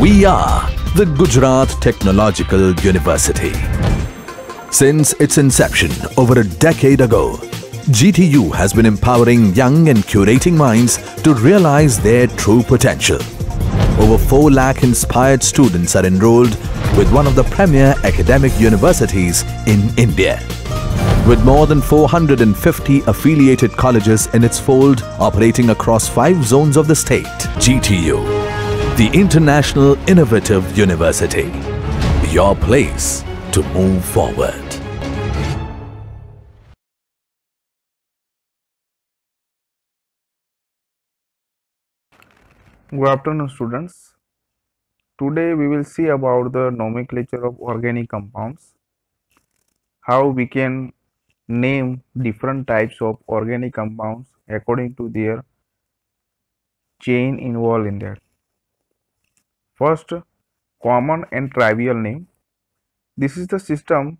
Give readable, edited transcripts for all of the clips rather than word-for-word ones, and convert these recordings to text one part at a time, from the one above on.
We are the Gujarat Technological University. Since its inception over a decade ago, GTU has been empowering young and curating minds to realize their true potential. Over 4 lakh inspired students are enrolled with one of the premier academic universities in India. With more than 450 affiliated colleges in its fold operating across 5 zones of the state, GTU, the International Innovative University, your place to move forward. Good afternoon, students. Today we will see about the nomenclature of organic compounds, how we can name different types of organic compounds according to their chain involved in that. First, common and trivial name. This is the system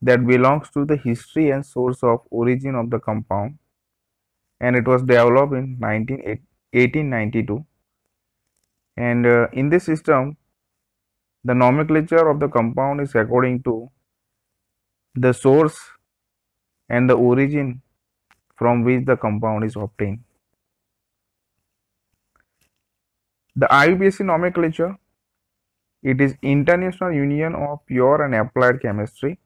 that belongs to the history and source of origin of the compound, and it was developed in 1892. And in this system, the nomenclature of the compound is according to the source and the origin from which the compound is obtained. The IUPAC nomenclature, it is International Union of Pure and Applied Chemistry.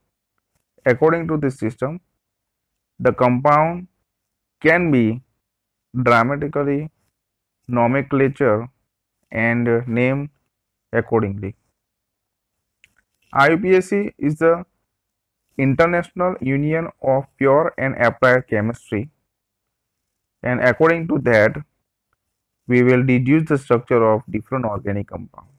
According to this system, the compound can be dramatically nomenclature and named accordingly. IUPAC is the International Union of Pure and Applied Chemistry, and according to that, we will deduce the structure of different organic compounds.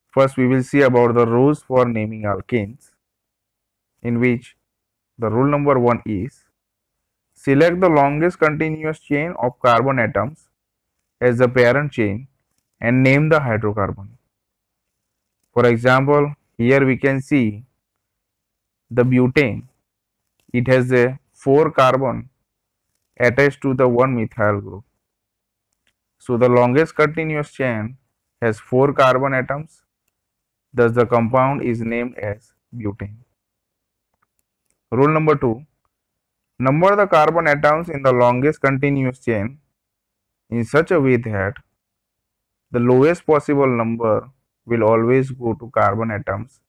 First, we will see about the rules for naming alkanes, in which the rule number 1 is select the longest continuous chain of carbon atoms as the parent chain and name the hydrocarbon. For example, here we can see the butane. It has a 4 carbon attached to the 1 methyl group. So the longest continuous chain has 4 carbon atoms, thus the compound is named as butane. Rule number 2, number the carbon atoms in the longest continuous chain in such a way that the lowest possible number will always go to carbon atoms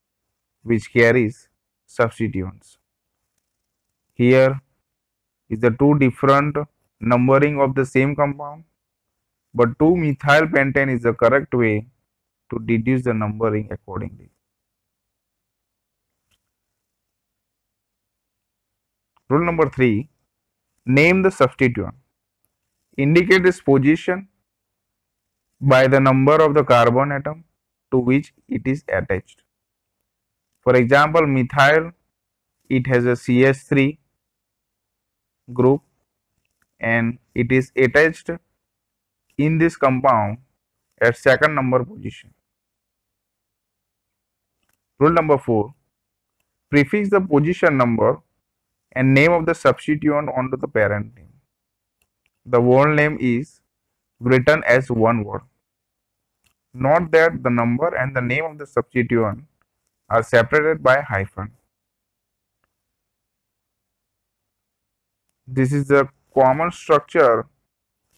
which carries substituents. Here is the 2 different numbering of the same compound, but 2-methyl pentane is the correct way to deduce the numbering accordingly. Rule number 3, name the substituent. Indicate its position by the number of the carbon atom to which it is attached. For example, methyl, it has a CH3 group and it is attached in this compound at 2nd number position. Rule number 4, prefix the position number and name of the substituent onto the parent name. The whole name is written as one word. Note that the number and the name of the substituent are separated by hyphen. This is the common structure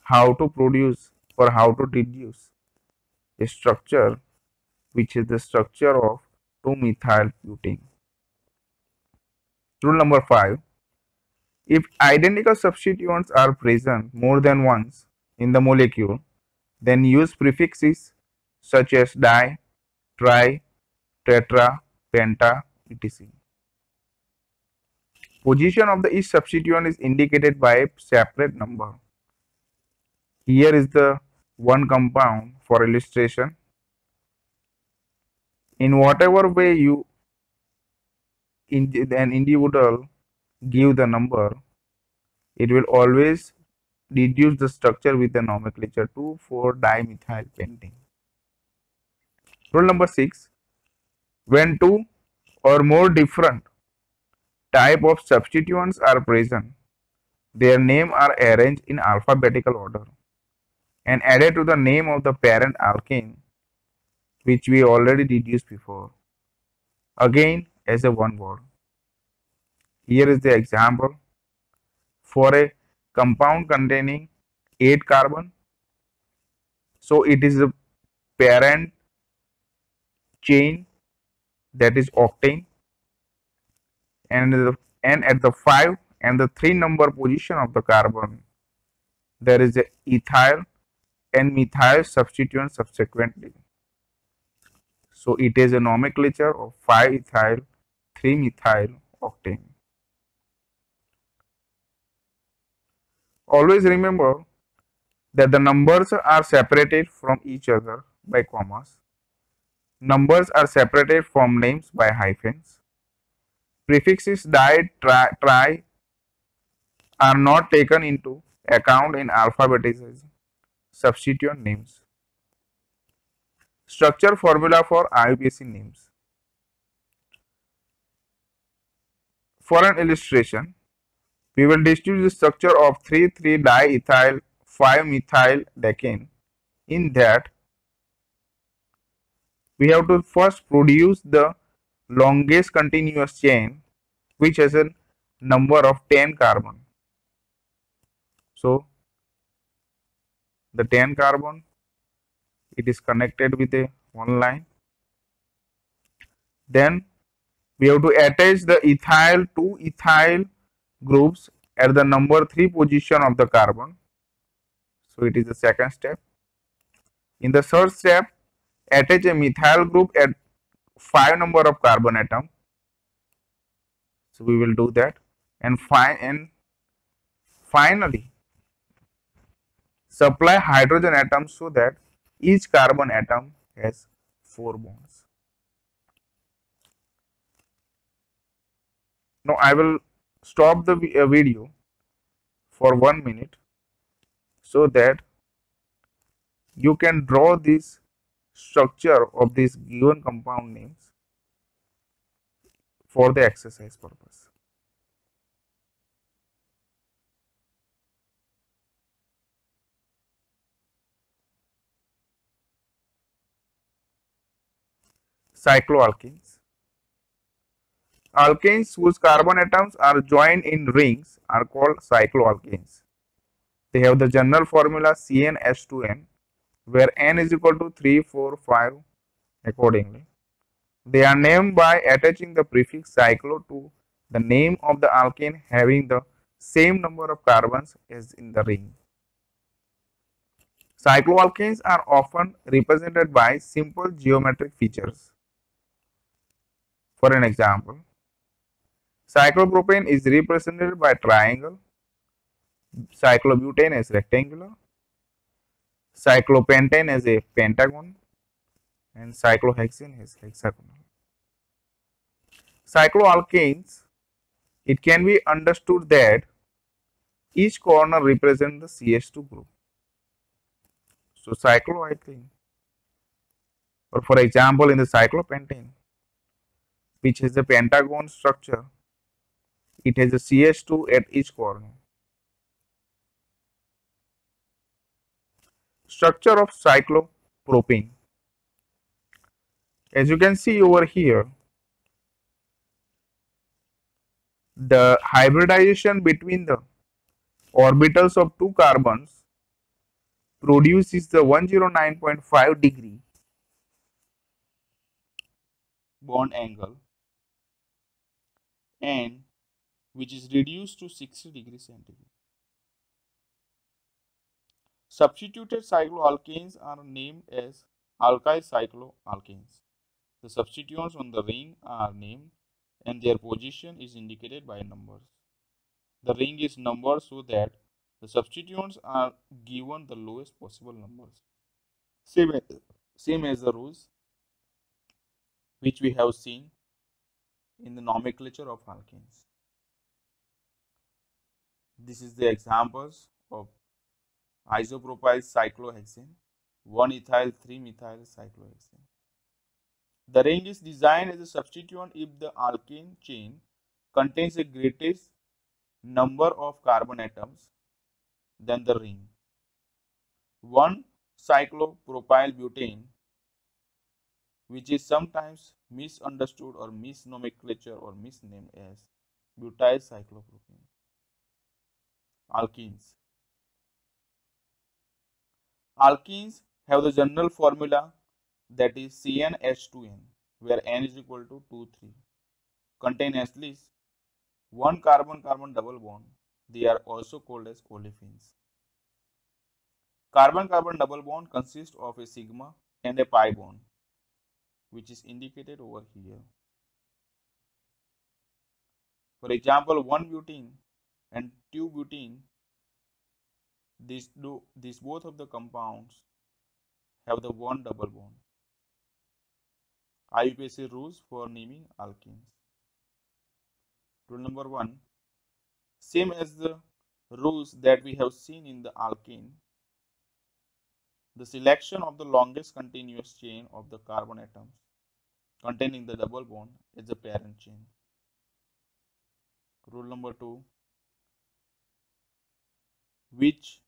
how to produce or how to deduce a structure which is the structure of 2-methyl butane. Rule number 5, if identical substituents are present more than once in the molecule, then use prefixes such as di, tri, tetra, penta, etc. Position of the each substituent is indicated by a separate number. Here is the one compound for illustration. In whatever way an individual give the number, it will always deduce the structure with the nomenclature 2,4-dimethyl pentane. Rule number 6, when 2 or more different type of substituents are present, their names are arranged in alphabetical order and added to the name of the parent alkane, which we already deduced before, again as a one word. Here is the example. For a compound containing 8 carbon, so it is the parent chain, that is octane, and at the 5 and the 3 number position of the carbon, there is a ethyl and methyl substituent subsequently. So it is a nomenclature of 5 ethyl 3 methyl octane. Always remember that the numbers are separated from each other by commas. Numbers are separated from names by hyphens. Prefixes di, tri are not taken into account in alphabetizing substituent names. Structure formula for IUPAC names. For an illustration, we will distribute the structure of 3,3-diethyl 5-methyl decane. In that, we have to first produce the longest continuous chain, which has a number of 10 carbon. So the 10 carbon, it is connected with a one line. Then we have to attach the ethyl to ethyl groups at the number 3 position of the carbon. So it is the second step. In the third step, attach a methyl group at 5 number of carbon atom. So we will do that, and finally supply hydrogen atoms so that each carbon atom has 4 bonds. Now I will stop the video for 1 minute so that you can draw this structure of these given compound names for the exercise purpose. Cycloalkanes. Alkanes whose carbon atoms are joined in rings are called cycloalkanes. They have the general formula CnH2n, where n is equal to 3, 4, 5 accordingly. They are named by attaching the prefix cyclo to the name of the alkane having the same number of carbons as in the ring. Cycloalkanes are often represented by simple geometric features. For an example, cyclopropane is represented by triangle, cyclobutane as rectangular, cyclopentane as a pentagon, and cyclohexane as hexagonal. Cycloalkanes, it can be understood that each corner represents the CH2 group. So cycloalkane, or for example in the cyclopentane, which has a pentagon structure, it has a CH2 at each corner. Structure of cyclopropane. As you can see over here, the hybridization between the orbitals of 2 carbons produces the 109.5 degree bond angle, and which is reduced to 60 degrees centigrade. Substituted cycloalkanes are named as alkyl cycloalkanes. The substituents on the ring are named and their position is indicated by numbers. The ring is numbered so that the substituents are given the lowest possible numbers. Same as the rules which we have seen in the nomenclature of alkanes. This is the examples of isopropyl cyclohexane, 1-ethyl 3-methyl cyclohexane. The ring is designed as a substituent if the alkane chain contains the greatest number of carbon atoms than the ring. 1-cyclopropyl butane, which is sometimes misunderstood or misnomenclature or misnamed as butyl cyclopropene. Alkenes. Alkenes have the general formula that is CnH2n, where N is equal to 2, 3. Contain at least one carbon-carbon double bond. They are also called as olefins. Carbon-carbon double bond consists of a sigma and a pi bond, which is indicated over here. For example, 1-butene and 2-butene, these both of the compounds have the one double bond. IUPAC rules for naming alkenes. Rule number 1, same as the rules that we have seen in the alkene, the selection of the longest continuous chain of the carbon atoms containing the double bond is the parent chain. Rule number 2, which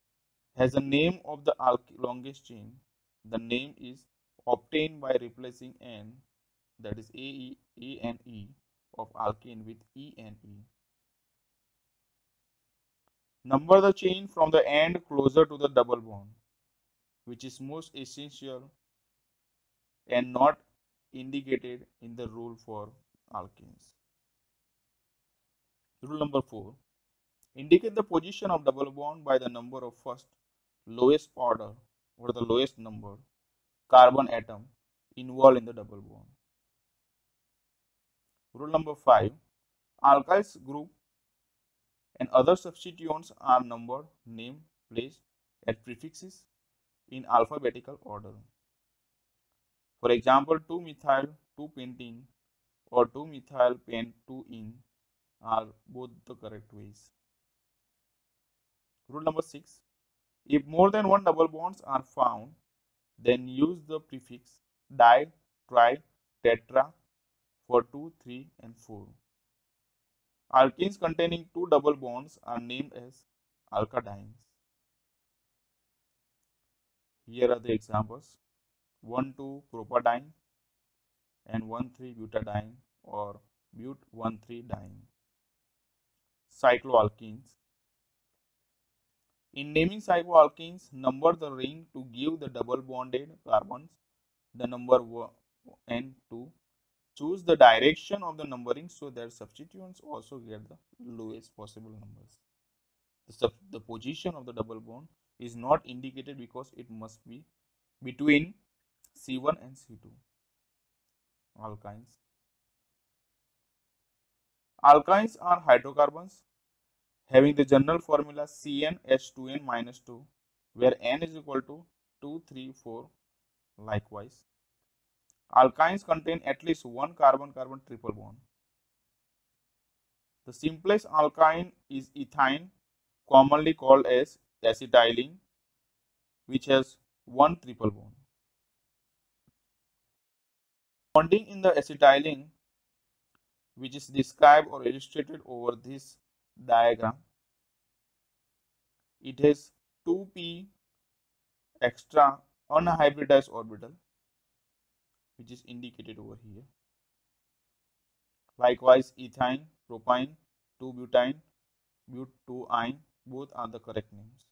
has the name of the longest chain, the name is obtained by replacing N, that is ANE of alkene with ENE. Number the chain from the end closer to the double bond, which is most essential and not indicated in the rule for alkenes. Rule number 4, indicate the position of double bond by the number of first lowest order or the lowest number carbon atom involved in the double bond. Rule number 5, alkyls group and other substituents are numbered, named, placed at prefixes in alphabetical order. For example, 2-methyl 2-pentene or 2-methyl-pen-2-ene are both the correct ways. Rule number 6, if more than one double bonds are found, then use the prefix di, tri, tetra for 2, 3, and 4. Alkenes containing two double bonds are named as alkadines. Here are the examples: 1,2-propadiene and 1,3-butadiene or but-1,3-diene. Cycloalkenes. In naming cycloalkenes, number the ring to give the double bonded carbons the number 1 and 2. Choose the direction of the numbering so that substituents also get the lowest possible numbers. The position of the double bond is not indicated because it must be between C1 and C2. Alkynes. Alkynes are hydrocarbons having the general formula CnH2n-2, where N is equal to 2, 3, 4. Likewise, alkynes contain at least one carbon-carbon triple bond. The simplest alkyne is ethyne, commonly called as acetylene, which has one triple bond. Bonding in the acetylene, which is described or illustrated over this diagram, it has 2p extra unhybridized orbital, which is indicated over here. Likewise, ethine, propyne, 2-butene, but-2-ine, both are the correct names.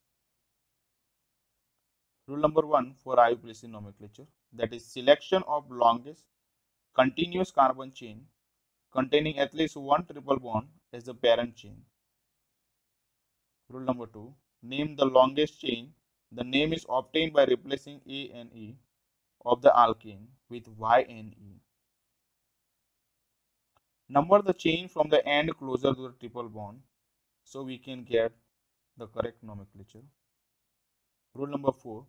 Rule number 1 for IUPAC nomenclature, that is selection of longest continuous carbon chain containing at least one triple bond as the parent chain. Rule number 2, name the longest chain. The name is obtained by replacing A and E of the alkane with Y and E. Number the chain from the end closer to the triple bond so we can get the correct nomenclature. Rule number 4,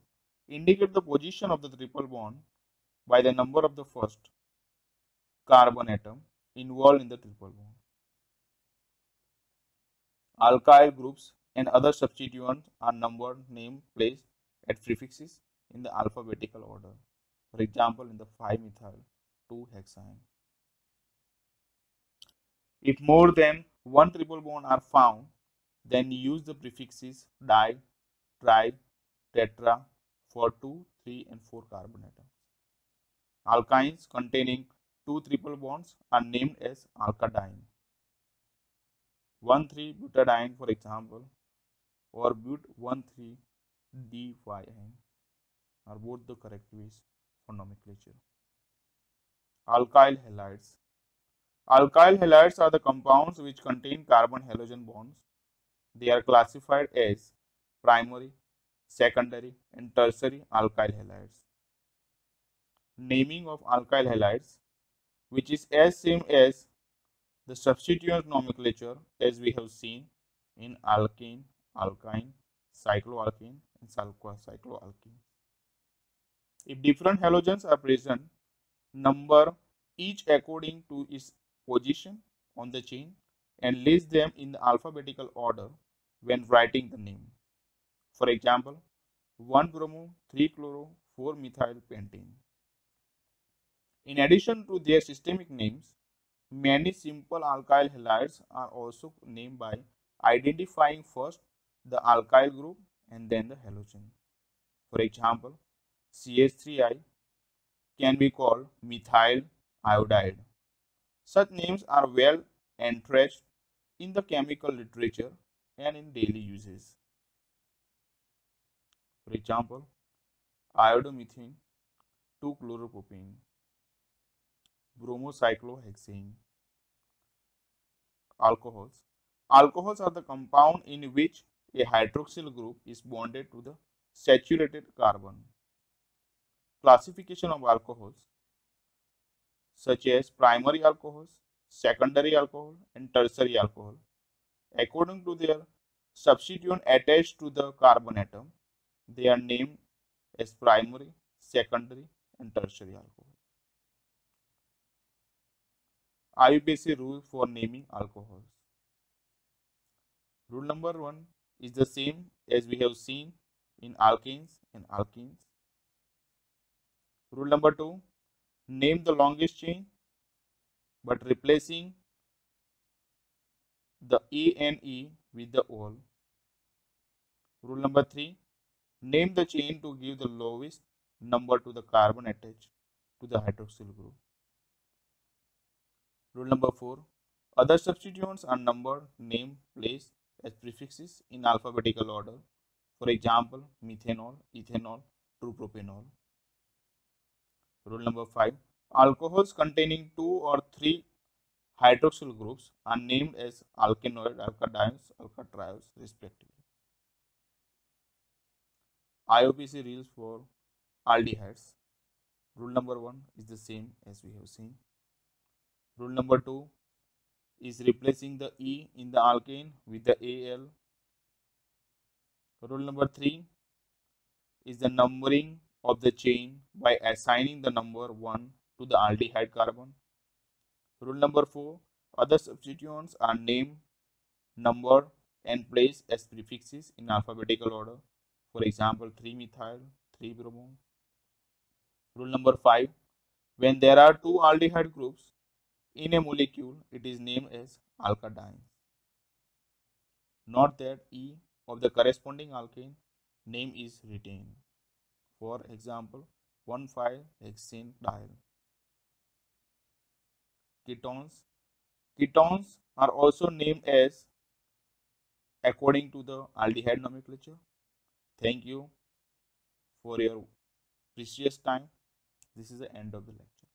indicate the position of the triple bond by the number of the first carbon atom involved in the triple bond. Alkyl groups and other substituents are numbered, named, placed at prefixes in the alphabetical order. For example, in the 5-methyl-2-hexane. If more than one triple bond are found, then use the prefixes di, tri, tetra for 2, 3, and 4 carbon atoms. Alkynes containing 2 triple bonds are named as alkadiene. 1,3-butadiene, for example, or but-1,3-diene are both the correct ways for nomenclature. Alkyl halides. Alkyl halides are the compounds which contain carbon halogen bonds. They are classified as primary, secondary, and tertiary alkyl halides. Naming of alkyl halides, which is as same as the substituent nomenclature as we have seen in alkane, alkyne, cycloalkane, and cycloalkene. If different halogens are present, number each according to its position on the chain and list them in the alphabetical order when writing the name. For example, 1-bromo, 3-chloro, 4-methyl pentane. In addition to their systemic names, many simple alkyl halides are also named by identifying first the alkyl group and then the halogen. For example, CH3I can be called methyl iodide. Such names are well entrenched in the chemical literature and in daily uses. For example, iodomethane, 2-chloropropane, bromocyclohexane. Alcohols. Alcohols are the compound in which a hydroxyl group is bonded to the saturated carbon. Classification of alcohols such as primary alcohols, secondary alcohol, and tertiary alcohol according to their substituent attached to the carbon atom. They are named as primary, secondary, and tertiary alcohol. IUPAC rule for naming alcohols. Rule number 1 is the same as we have seen in alkanes and alkenes. Rule number 2, name the longest chain but replacing the A and E with the OL. Rule number 3, name the chain to give the lowest number to the carbon attached to the hydroxyl group. Rule number 4, other substituents are numbered, named, placed as prefixes in alphabetical order. For example, methanol, ethanol, 2-propanol. Rule number 5, alcohols containing 2 or 3 hydroxyl groups are named as alkanoid, alkadienes, alkatriols respectively. IUPAC rules for aldehydes. Rule number 1 is the same as we have seen. Rule number 2 is replacing the E in the alkane with the Al. Rule number 3 is the numbering of the chain by assigning the number 1 to the aldehyde carbon. Rule number 4, other substituents are named, numbered, and placed as prefixes in alphabetical order. For example, 3-methyl, 3-bromo. Rule number 5, when there are 2 aldehyde groups in a molecule, it is named as alkadiene. Note that E of the corresponding alkane name is retained. For example, 1,5-hexanediol. Ketones. Ketones are also named as according to the aldehyde nomenclature. Thank you for your precious time. This is the end of the lecture.